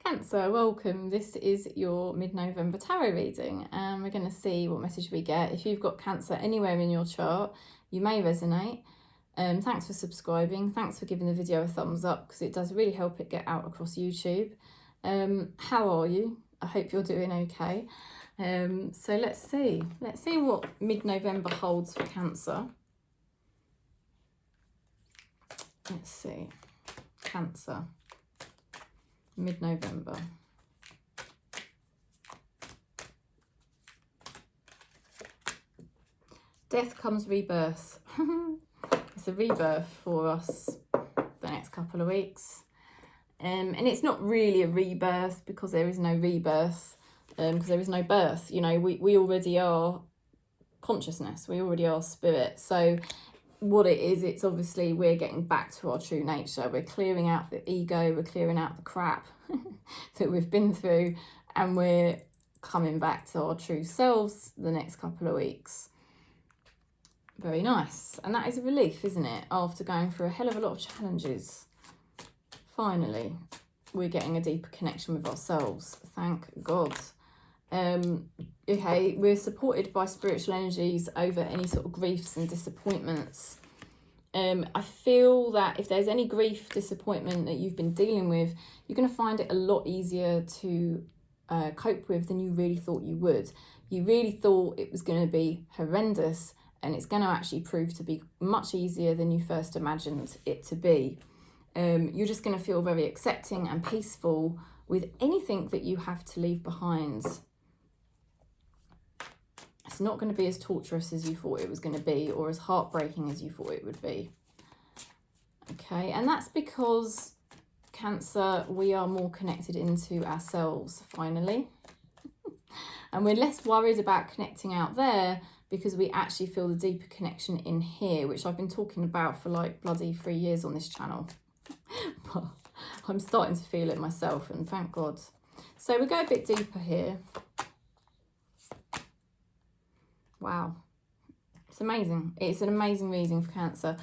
Cancer, welcome. This is your mid-November tarot reading and we're going to see what message we get. If you've got Cancer anywhere in your chart, you may resonate. Thanks for subscribing. Thanks for giving the video a thumbs up because it does really help it get out across YouTube. How are you? I hope you're doing okay. So let's see. Let's see what mid-November holds for Cancer. Let's see. Cancer. Mid-November. Death comes rebirth. It's a rebirth for us the next couple of weeks. And it's not really a rebirth because there is no rebirth, because there is no birth. You know, we already are consciousness. We already are spirit. So what it is, it's obviously we're getting back to our true nature. We're clearing out the ego, we're clearing out the crap that we've been through, and we're coming back to our true selves the next couple of weeks. Very nice. And that is a relief, isn't it? After going through a hell of a lot of challenges, finally we're getting a deeper connection with ourselves. Thank God. Okay, we're supported by spiritual energies over any sort of griefs and disappointments. I feel that if there's any grief, disappointment that you've been dealing with, you're going to find it a lot easier to cope with than you really thought you would. You really thought it was going to be horrendous, and it's going to actually prove to be much easier than you first imagined it to be. You're just going to feel very accepting and peaceful with anything that you have to leave behind. It's not going to be as torturous as you thought it was going to be, or as heartbreaking as you thought it would be. Okay, and that's because Cancer, we are more connected into ourselves finally. And we're less worried about connecting out there because we actually feel the deeper connection in here, which I've been talking about for like bloody 3 years on this channel. But I'm starting to feel it myself, and thank God. So we go a bit deeper here. Wow, it's amazing. It's an amazing reading for Cancer.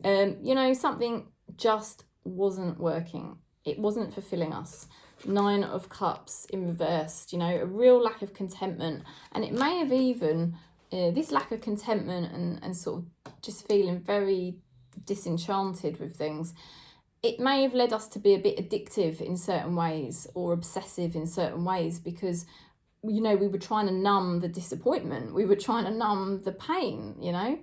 You know, something just wasn't working. It wasn't fulfilling us. 9 of Cups in reverse, you know, a real lack of contentment. And it may have even, this lack of contentment and sort of just feeling very disenchanted with things, it may have led us to be a bit addictive in certain ways or obsessive in certain ways because, you know, we were trying to numb the disappointment. We were trying to numb the pain, you know,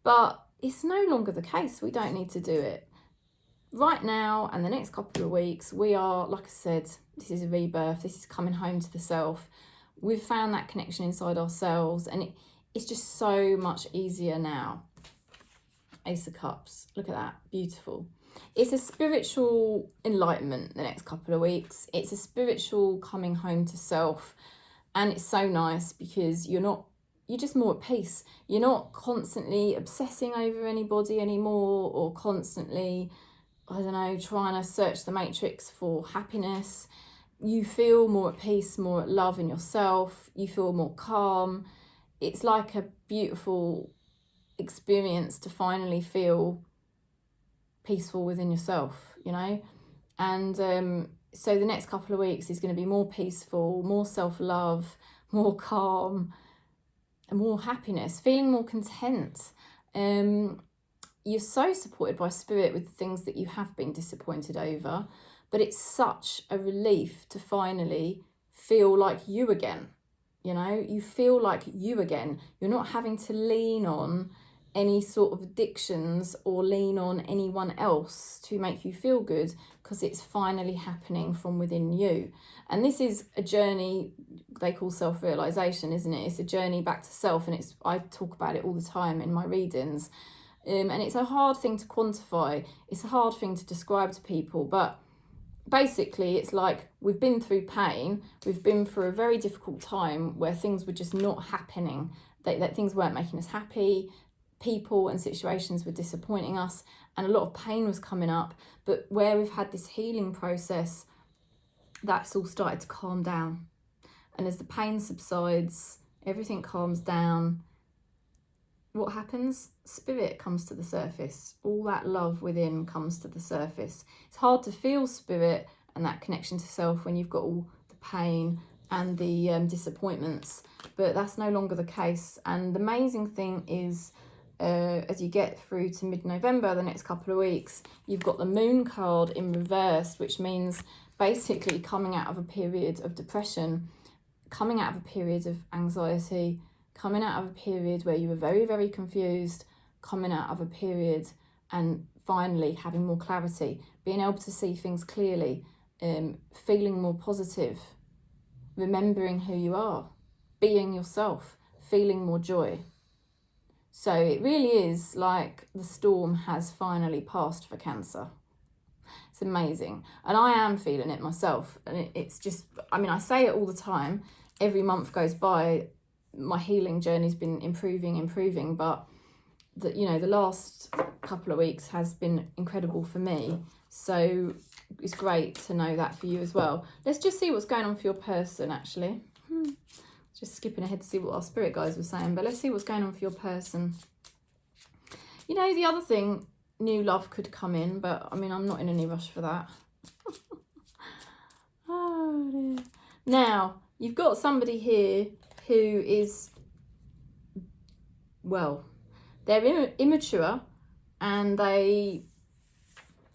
but it's no longer the case. We don't need to do it. Right now and the next couple of weeks, we are, like I said, this is a rebirth. This is coming home to the self. We've found that connection inside ourselves, and it's just so much easier now. Ace of Cups. Look at that. Beautiful. It's a spiritual enlightenment the next couple of weeks. It's a spiritual coming home to self. And it's so nice because you're just more at peace. You're not constantly obsessing over anybody anymore, or constantly, I don't know, trying to search the matrix for happiness. You feel more at peace, more at love in yourself. You feel more calm. It's like a beautiful experience to finally feel peaceful within yourself, you know. And so the next couple of weeks is going to be more peaceful, more self-love, more calm, and more happiness, feeling more content. You're so supported by spirit with the things that you have been disappointed over, but it's such a relief to finally feel like you again. You know, you feel like you again. You're not having to lean on any sort of addictions or lean on anyone else to make you feel good, because it's finally happening from within you. And this is a journey they call self-realization, isn't it? It's a journey back to self, and I talk about it all the time in my readings. And it's a hard thing to quantify. It's a hard thing to describe to people, but basically it's like we've been through pain. We've been through a very difficult time where things were just not happening, that things weren't making us happy. People and situations were disappointing us, and a lot of pain was coming up. But where we've had this healing process, that's all started to calm down. And as the pain subsides, everything calms down. What happens? Spirit comes to the surface. All that love within comes to the surface. It's hard to feel spirit and that connection to self when you've got all the pain and the disappointments, but that's no longer the case. And the amazing thing is, as you get through to mid-November, the next couple of weeks, you've got the moon card in reverse, which means basically coming out of a period of depression, coming out of a period of anxiety, coming out of a period where you were very, very confused, coming out of a period and finally having more clarity, being able to see things clearly, feeling more positive, remembering who you are, being yourself, feeling more joy. So it really is like the storm has finally passed for Cancer. It's amazing. And I am feeling it myself. And it's just, I mean, I say it all the time. Every month goes by, my healing journey's been improving. But, the last couple of weeks has been incredible for me. So it's great to know that for you as well. Let's just see what's going on for your person, actually. Just skipping ahead to see what our spirit guides were saying, but let's see what's going on for your person. The other thing, new love could come in, but I mean, I'm not in any rush for that. Oh dear. Now, you've got somebody here who is, well, they're immature and they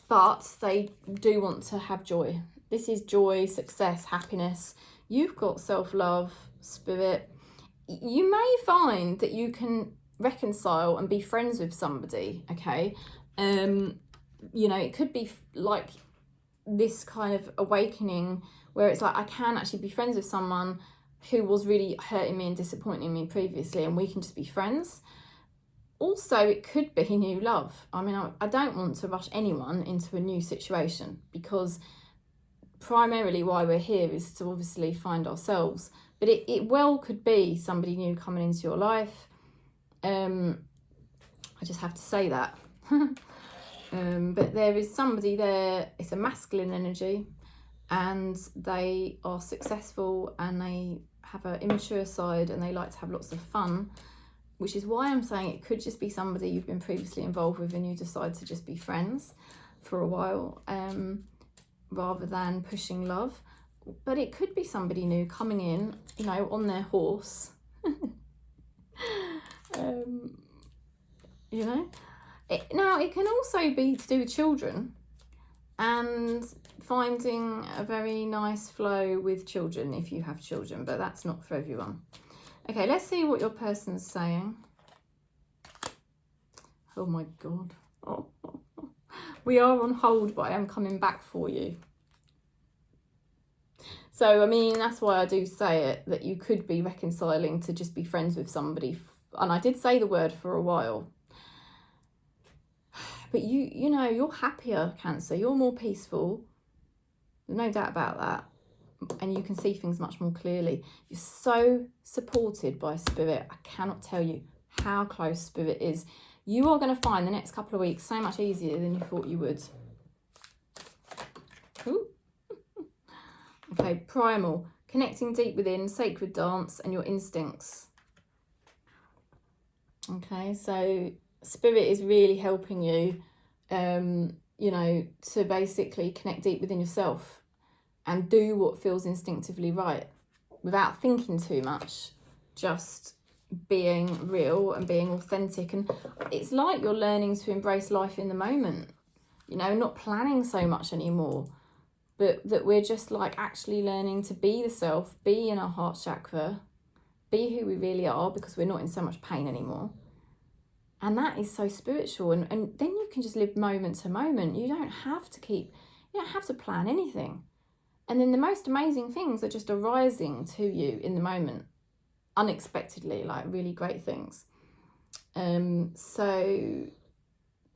do want to have joy. This is joy, success, happiness. You've got self-love, spirit. You may find that you can reconcile and be friends with somebody, okay? It could be like this kind of awakening where it's like, I can actually be friends with someone who was really hurting me and disappointing me previously, and we can just be friends. Also, it could be new love. I mean, I don't want to rush anyone into a new situation, because primarily why we're here is to obviously find ourselves, but it well could be somebody new coming into your life. I just have to say that. But there is somebody there, it's a masculine energy, and they are successful and they have an immature side and they like to have lots of fun, which is why I'm saying it could just be somebody you've been previously involved with and you decide to just be friends for a while, rather than pushing love. But it could be somebody new coming in, on their horse. Now, it can also be to do with children and finding a very nice flow with children if you have children, but that's not for everyone. Okay, let's see what your person's saying. Oh my God. Oh. We are on hold, but I am coming back for you. So, I mean, that's why I do say it, that you could be reconciling to just be friends with somebody. And I did say the word for a while. But you're happier, Cancer. You're more peaceful. There's no doubt about that. And you can see things much more clearly. You're so supported by Spirit. I cannot tell you how close Spirit is. You are going to find the next couple of weeks so much easier than you thought you would. Ooh. Okay, primal. Connecting deep within, sacred dance, and your instincts. Okay, so Spirit is really helping you, to basically connect deep within yourself and do what feels instinctively right without thinking too much, just being real and being authentic. And it's like you're learning to embrace life in the moment, not planning so much anymore, but that we're just like actually learning to be the self, be in our heart chakra, be who we really are, because we're not in so much pain anymore. And that is so spiritual. And then you can just live moment to moment. You don't have to plan anything. And then the most amazing things are just arising to you in the moment, unexpectedly, like really great things. So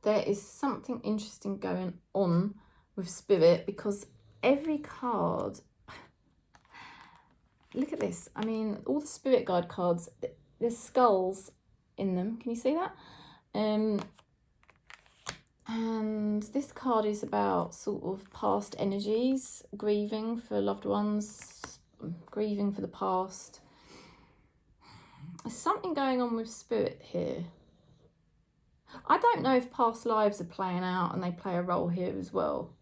there is something interesting going on with Spirit, because every card, look at this. I mean, all the Spirit guide cards, there's skulls in them. Can you see that? And this card is about sort of past energies, grieving for loved ones, grieving for the past. There's something going on with Spirit here. I don't know if past lives are playing out and they play a role here as well.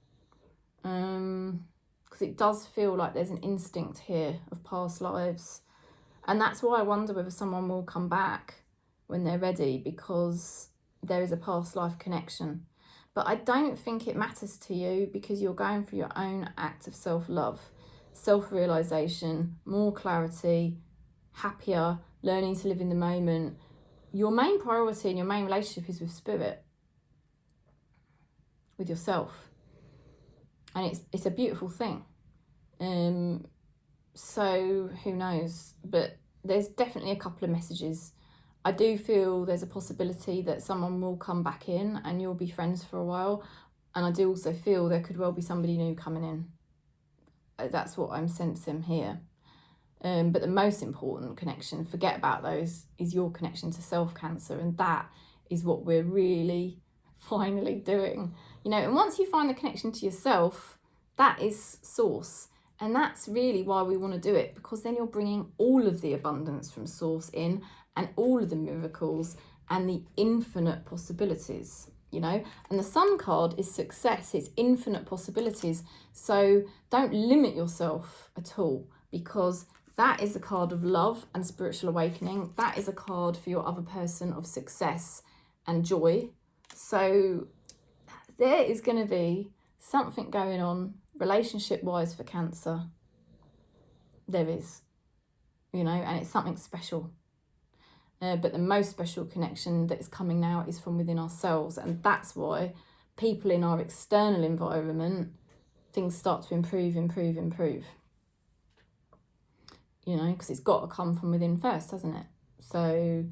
because it does feel like there's an instinct here of past lives. And that's why I wonder whether someone will come back when they're ready, because there is a past life connection. But I don't think it matters to you, because you're going through your own act of self-love, self-realisation, more clarity, happier, learning to live in the moment. Your main priority and your main relationship is with spirit, with yourself. And it's a beautiful thing. So who knows? But there's definitely a couple of messages. I do feel there's a possibility that someone will come back in and you'll be friends for a while. And I do also feel there could well be somebody new coming in. That's what I'm sensing here. But the most important connection, forget about those, is your connection to self, Cancer. And that is what we're really finally doing. You know, and once you find the connection to yourself, that is source. And that's really why we want to do it, because then you're bringing all of the abundance from source in, and all of the miracles and the infinite possibilities, you know. And the Sun card is success, it's infinite possibilities. So don't limit yourself at all, because that is a card of love and spiritual awakening. That is a card for your other person of success and joy. So there is going to be something going on relationship-wise for Cancer. There is, you know, and it's something special. But the most special connection that is coming now is from within ourselves. And that's why people in our external environment, things start to improve. You know, because it's got to come from within first, hasn't it? So,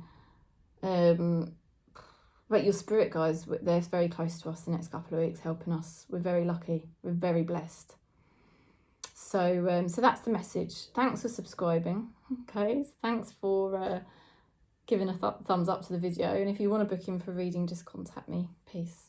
but your spirit guys, they're very close to us the next couple of weeks, helping us. We're very lucky. We're very blessed. So, so that's the message. Thanks for subscribing. Okay, thanks for giving a thumbs up to the video. And if you want to book in for reading, just contact me. Peace.